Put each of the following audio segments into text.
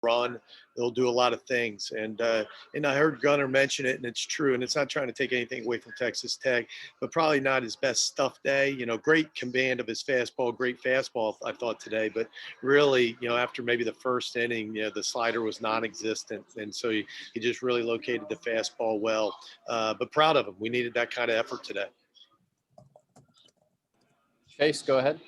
run. They'll do a lot of things. And I heard Gunner mention it, and it's true. And it's not trying to take anything away from Texas Tech, but probably not his best stuff day. Great command of his fastball, great fastball, I thought today. But really, after maybe the first inning, the slider was non-existent. And so he just really located the fastball well. But proud of him. We needed that kind of effort today. Chase, go ahead.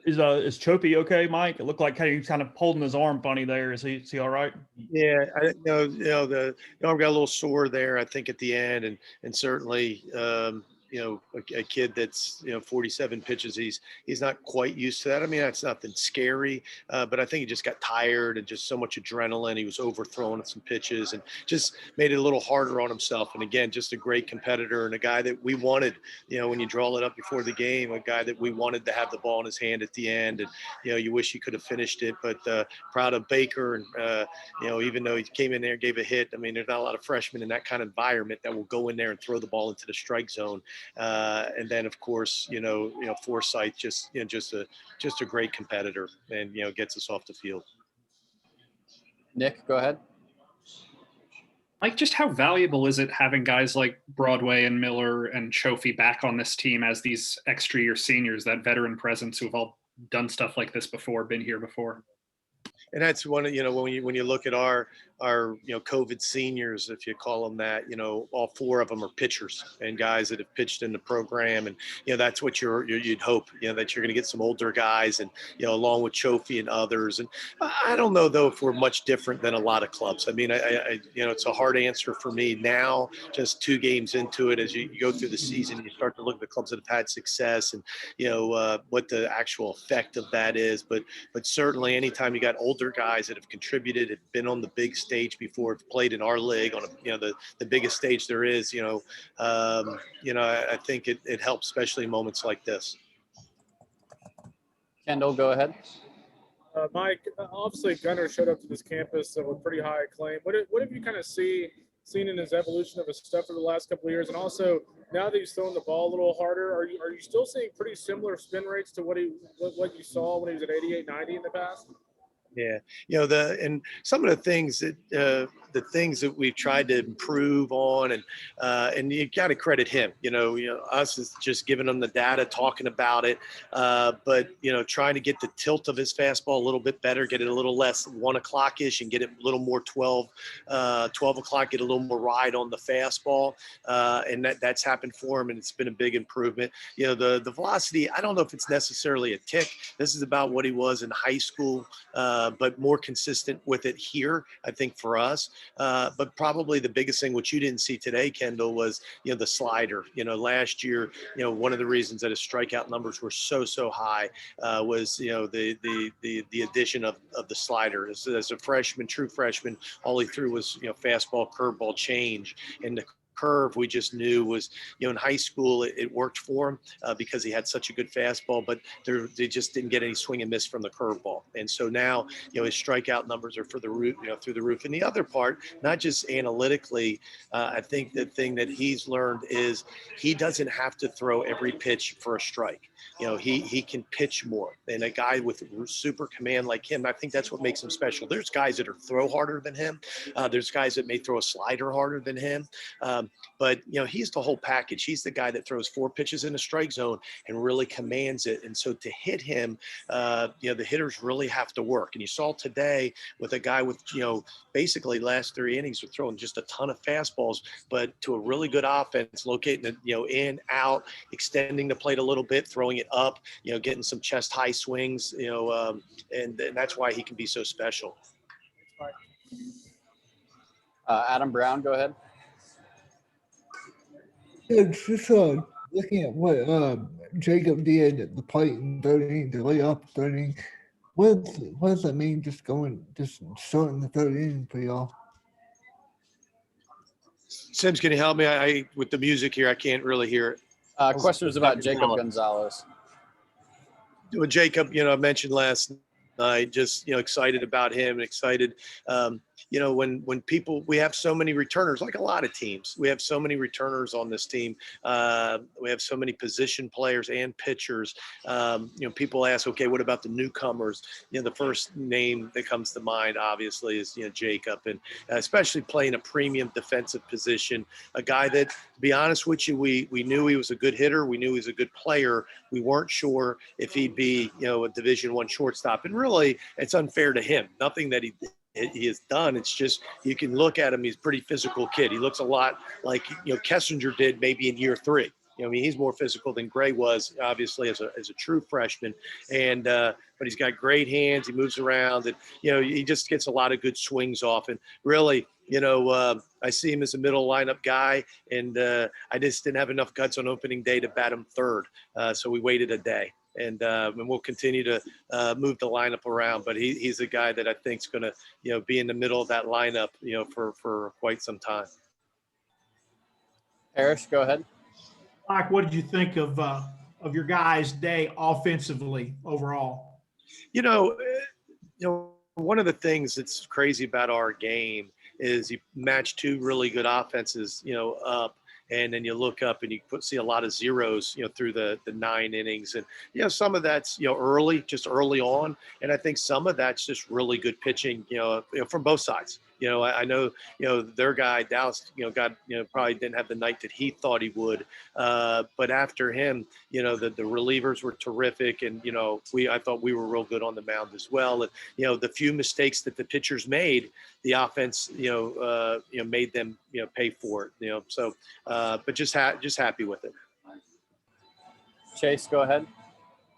Is Choppy okay, Mike? It looked like he's kind of holding his arm funny there. Is he all right? Yeah, the arm got a little sore there, I think, at the end, and certainly a kid that's 47 pitches, he's not quite used to that. I mean, that's nothing scary, but I think he just got tired and just so much adrenaline. He was overthrowing some pitches and just made it a little harder on himself. And again, just a great competitor and a guy that we wanted, when you draw it up before the game, a guy that we wanted to have the ball in his hand at the end. And you wish he could have finished it, but proud of Baker. And even though he came in there and gave a hit, I mean, there's not a lot of freshmen in that kind of environment that will go in there and throw the ball into the strike zone. And then, of course, Forsythe just a great competitor, and gets us off the field. Nick, go ahead. Mike, just how valuable is it having guys like Broadway and Miller and Chofie back on this team as these extra-year seniors, that veteran presence who have all done stuff like this before, been here before? And that's one of, when you look at our COVID seniors, if you call them that, all four of them are pitchers and guys that have pitched in the program. And, that's what you'd hope, that you're going to get some older guys and, along with Chofie and others. And I don't know, though, if we're much different than a lot of clubs. I mean, it's a hard answer for me now, just 2 games into it. As you go through the season, you start to look at the clubs that have had success and, what the actual effect of that is. But certainly anytime you got older guys that have contributed, have been on the big stage before, have played in our league on the biggest stage there is, I think it helps, especially in moments like this. Kendall, go ahead. Mike, obviously Gunner showed up to this campus with pretty high acclaim. What have you kind of seen in his evolution of his stuff for the last couple of years? And also, now that he's throwing the ball a little harder, are you still seeing pretty similar spin rates to what you saw when he was at 88, 90 in the past? Yeah, and some of the things that we've tried to improve on, and you got to credit him. Us is just giving him the data, talking about it, but trying to get the tilt of his fastball a little bit better, get it a little less 1 o'clock-ish, and get it a little more 12 o'clock, get a little more ride on the fastball, and that's happened for him, and it's been a big improvement. The velocity, I don't know if it's necessarily a tick. This is about what he was in high school. But more consistent with it here, I think, for us. But probably the biggest thing, which you didn't see today, Kendall, was, the slider. Last year, one of the reasons that his strikeout numbers were so high was, the addition of the slider. As a freshman, true freshman, all he threw was, fastball, curveball, change. And the curve we just knew was, in high school it worked for him because he had such a good fastball, but they just didn't get any swing and miss from the curveball. And so now, his strikeout numbers are through the roof. And the other part, not just analytically, I think the thing that he's learned is he doesn't have to throw every pitch for a strike. He can pitch more. And a guy with super command like him, I think that's what makes him special. There's guys that throw harder than him. There's guys that may throw a slider harder than him. But he's the whole package. He's the guy that throws 4 pitches in the strike zone and really commands it. And so to hit him, the hitters really have to work. And you saw today with a guy with, basically last 3 innings were throwing just a ton of fastballs, but to a really good offense, locating it, in, out, extending the plate a little bit, throwing it up, getting some chest high swings, and that's why he can be so special. Adam Brown, go ahead. Yeah, just looking at what Jacob did at the plate in 13 to lay off 13. What does that mean? Just starting the 3rd inning for y'all. Sims, can you help me? I with the music here, I can't really hear it. Question was about Jacob Gonzalez. Well, Jacob, I mentioned last Just, excited about him and excited. When people, we have so many returners, like a lot of teams, we have so many returners on this team. We have so many position players and pitchers. People ask, okay, what about the newcomers? The first name that comes to mind, obviously, is, Jacob, and especially playing a premium defensive position, a guy that, to be honest with you, we knew he was a good hitter. We knew he was a good player. We weren't sure if he'd be, a Division I shortstop. And really, it's unfair to him. Nothing that he has done. It's just, you can look at him. He's a pretty physical kid. He looks a lot like, Kessinger did maybe in year 3. He's more physical than Gray was, obviously, as a true freshman. And but he's got great hands. He moves around, and he just gets a lot of good swings off. And really, I see him as a middle lineup guy, and I just didn't have enough guts on opening day to bat him third. So we waited a day. And we'll continue to move the lineup around. But he's a guy that I think is going to, be in the middle of that lineup, for quite some time. Parrish, go ahead. Mike, what did you think of your guys' day offensively overall? One of the things that's crazy about our game is you match 2 really good offenses, up. And then you look up and you see a lot of zeros, through the 9 innings. And, some of that's, early on. And I think some of that's just really good pitching, from both sides. I know, their guy, Dallas, probably didn't have the night that he thought he would. But after him, the relievers were terrific. And, I thought we were real good on the mound as well. And, the few mistakes that the pitchers made, the offense, made them, pay for it, so, but just happy with it. Chase, go ahead.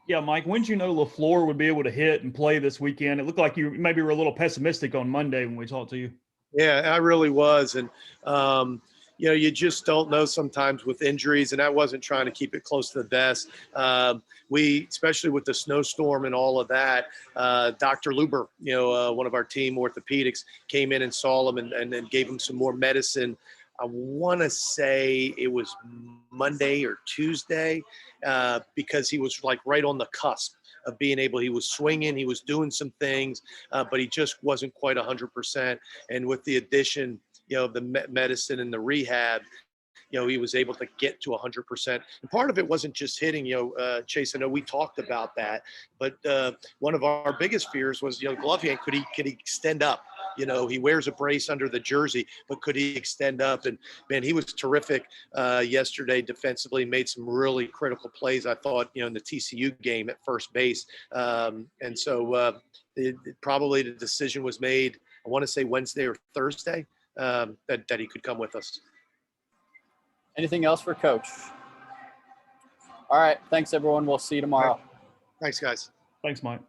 Yeah, Mike, when did you know LaFleur would be able to hit and play this weekend? It looked like you maybe were a little pessimistic on Monday when we talked to you. Yeah, I really was. And, you just don't know sometimes with injuries, and I wasn't trying to keep it close to the vest. We, especially with the snowstorm and all of that, Dr. Luber, one of our team orthopedics, came in and saw him and then gave him some more medicine. I want to say it was Monday or Tuesday, because he was like right on the cusp of being able, he was swinging, he was doing some things, but he just wasn't quite 100%. And with the addition, of the medicine and the rehab, he was able to get to 100%. And part of it wasn't just hitting, Chase, I know we talked about that, but one of our biggest fears was, glove hand, could he extend up? He wears a brace under the jersey, but could he extend up? And man, he was terrific yesterday defensively, made some really critical plays, I thought, in the TCU game at first base. And so probably the decision was made, I want to say Wednesday or Thursday, that he could come with us. Anything else for Coach? All right. Thanks, everyone. We'll see you tomorrow. Thanks, guys. Thanks, Mike.